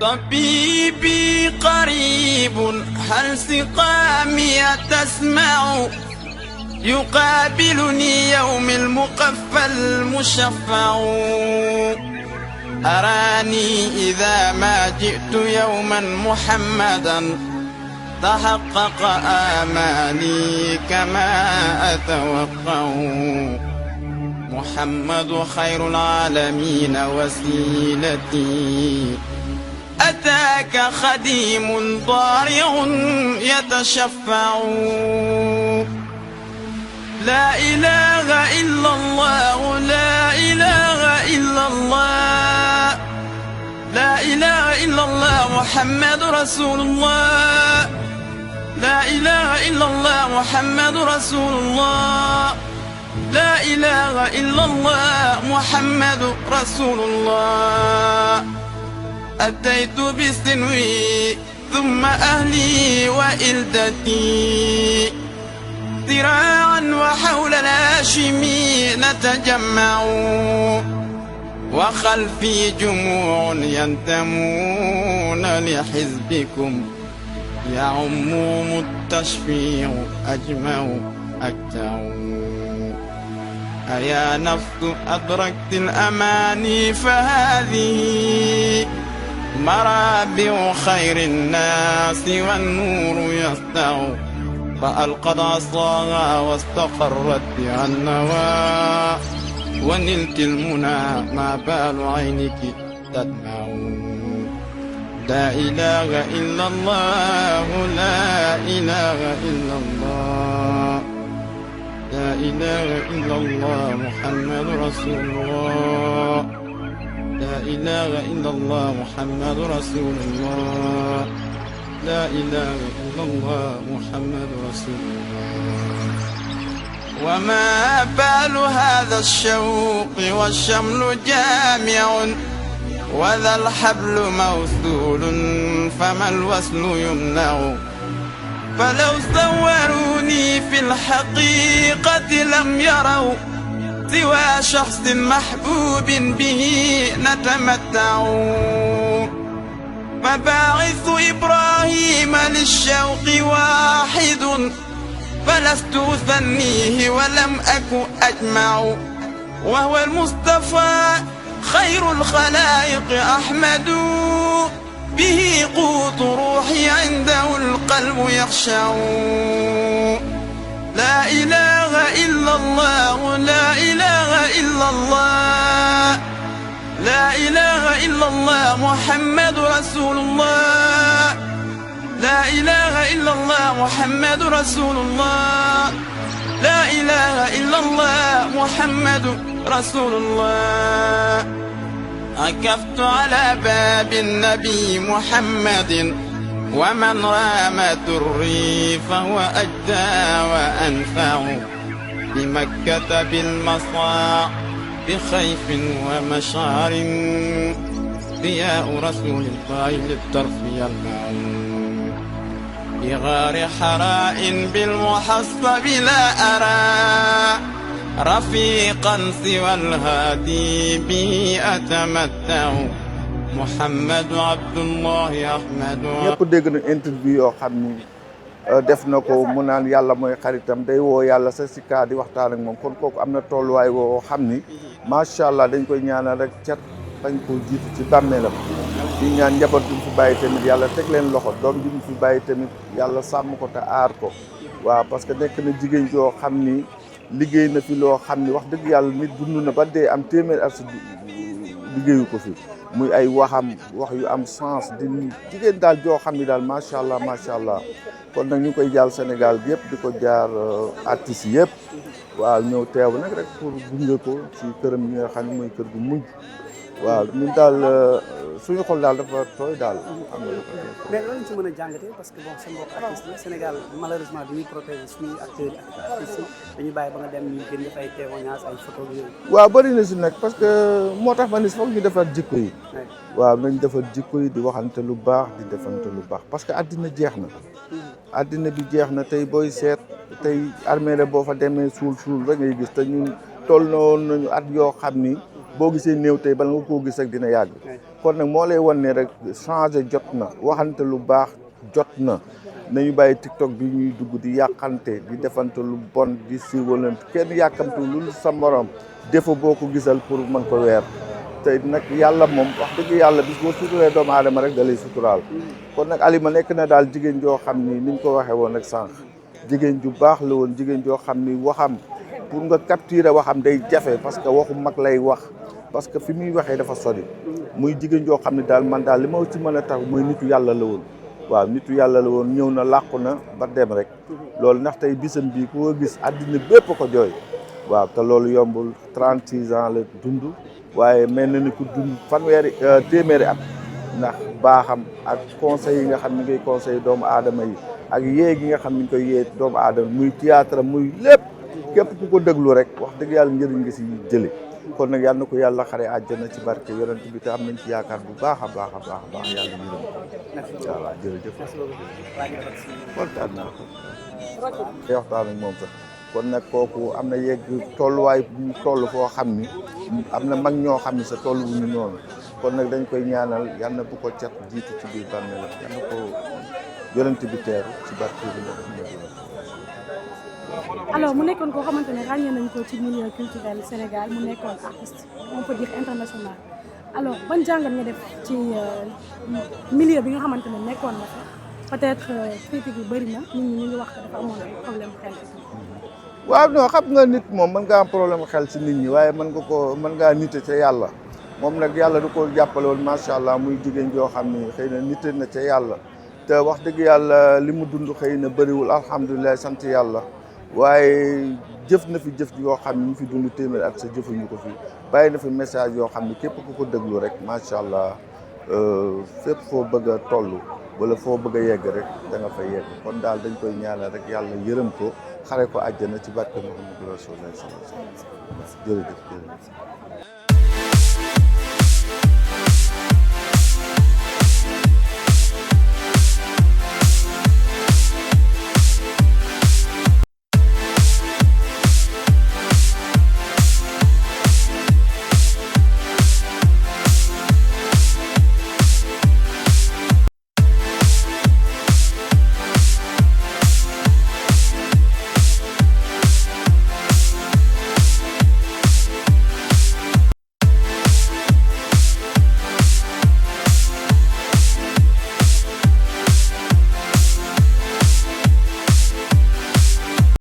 طبيبي قريب هل سقامي تسمع يقابلني يوم المقفى المشفع أراني إذا ما جئت يوما محمدا تحقق آمالي كما أتوقع محمد خير العالمين وسيلتي أتاك خديم ضارع يتشفع لا إله إلا الله لا إله إلا الله لا إله إلا الله محمد رسول الله لا إله إلا الله محمد رسول الله لا إله إلا الله محمد رسول الله أتيت بسنوي ثم أهلي وإلدتي ذراعا وحول الهاشمي نتجمع وخلفي جموع ينتمون لحزبكم يعمهم التشفيع أجمع أكتع أيا نفس أدركت الأماني فهذه مرابع خير الناس والنور يسطع فألقت عصاها واستقرت بها النوى ونلت المنى ما بال عينك تدمع لا إله إلا الله لا إله إلا الله لا إله إلا الله محمد رسول الله لا إله إلا الله محمد رسول الله لا إله إلا الله محمد رسول الله وما بال هذا الشوق والشمل جامع وذا الحبل موصول فما الوصل يمنع فلو صوروني في الحقيقة لم يروا سوى شخص محبوب به نتمتع فباعث إبراهيم للشوق واحد فلست أثنيه ولم أك أجمع وهو المصطفى خير الخلائق أحمد به قوت روحي عنده القلب يخشع لا إله إلا الله لا إله إلا الله لا إله إلا الله محمد رسول الله لا إله إلا الله محمد رسول الله لا إله إلا الله محمد رسول الله عكفت على باب النبي محمد ومن رام دري فهو أجدى وأنفع بمكة بالمصاع بخيف ومشعر ضياء رسول الله للطرف يلمع بغار حراء بالمحصب لا أرى رفيقا سوى الهادي به أتمتع محمد عبد الله أحمد ñëpp dégg na interview yoo xam ni def na ko mu naan yàlla mooy xaritam day woo yàlla sa sika di waxtaan ak moom kon kooku am na tolluwaay woo xam ni macha allah dañ koy ñaanal rek cat bañ ko jiitu ci bàmmeelam di ñaan njaboot bi mu fi bàyyi tamit yàlla teg leen loxo doom bi mu fi bàyyi tamit yàlla sàmm ko te aar ko waaw parce que nekk na jigéen joo xam ni liggéey na fi loo xam ni wax dëgg yàlla nit dund na ba dee am téeméer at liggéeyu ko fi muy ay waxam wax yu am sens di jigéen daal joo xam ni daal macha allah kon nag ñu koy jaal Sénégal bi yëpp di ko jaar artistes yi yëpp waaw ñëw teew nag rek pour gunge ko ci këram yi nga xam ne mooy kër gu mujj waaw ñun daal suñu xol daal dafa tooy daal am na mais loolu ci mën a jàngatee parce que bon sa mbokk artiste la Sénégal malheureusement dañuy protéger suñuy acteurs yi ak artistes yi dañuy bàyyi ba nga dem ñu gën def ay témoignages ay photos yooyu waaw bëri na si nag parce que moo tax ma ni foog ñu defar jikko yi waaw nañ defar jikko yi di waxante lu baax di defante lu baax parce que àddina jeex na àddina bi jeex na tey booy seet tey armée la boo fa demee suul rek ngay gis te ñun toll na woon nañu at yoo xam ni boo gisee néew tey bala nga koo gis rek dina yàgg kon nag moo lay wan ne rek changer jot na waxante lu baax jot na nañu bàyyi TikTok bi ñuy dugg di yàqante di defante lu bon di siiwalante kenn yàkkamtu lu sa morom défaut boo ko gisal pour mën ko weer te nag yàlla moom wax dëgg yàlla bis boo suturee doomu aadama rek da lay suturaal kon nag Alima nekk na daal jigéen joo xam ni niñ ko waxee woon rek sànq jigéen ju baax la woon jigéen joo xam ni waxam pour nga capturer waxam day jafe parce que waxu mag lay wax parce que fi muy waxee dafa sori muy jigéen joo xam ne daal man daal li ma ci mën a tax mooy nitu yàlla la woon waaw nitu yàlla la woon ñëw na làqu na ba dem rek loolu ndax tey bisam bii ku ko gis àddina bépp ko jooy waaw te loolu yombul 36 ans la dund waaye mel na ni ku dund téeméeri at ndax baaxam ak conseil yi nga xam ne ngay conseil doomu aadama yi ak yee gi nga xam ne ñu koy yee doomu aadama muy théâtre muy lépp képp ku ko déglu rek wax dëgg yàlla njëriñ nga si jële kon nag yàlla na ko yàlla xare àjjana ci barke yonent bi te am nañ ci yaakaar bu baax a baax a baax a baax yàlla yërëm ko voilà jërëjëf kontaan naa ko waxtaan ak moom sax kon nag kooku am na yegg tolluwaay bu ñu toll foo xam ni am na mag ñoo xam ni sa toll bu ñu noonu kon nag dañ koy ñaanal yal na bu ko cat jiitu ci biir bàmmeelam yal na ko yonent bi teeru ci barke bi alors mu nekkoon koo xamante ne ràññee nañ ko ci milieu culturel Sénégal mu nekkoon artiste on peut dire international alors ban jàngat nga def ci milieu bi nga xamante ne nekkoon na fa peut-être critique yu bëri na nit ñi ñu ngi wax que dafa amoon ay problème xel. waaw non xam nga nit moom mën ngaa am problème xel ci nit ñi waaye mën ngaa nite ca yàlla moom nag yàlla du ko jàppale woon macha allah muy jigéen joo xam ni xëy na nite na ca yàlla te wax dëgg yàlla li mu dund xëy na bëriwul alhamdulilah sant yàlla. waaye jëf na fi jëf yoo xam ne ñu fi dund téeméer at sa jëfuñu ko fi bàyyi na fi message yoo xam ne képp ku ko déglu rek macha allah fépp foo bëgg a toll wala foo bëgg a yegg rek da nga fay yegg kon daal dañ koy ñaanal rek yàlla yërëm ko xare ko àjjana ci barke Muhammadu Rasulullah sallallahu alayhi wa sallam jërëjëf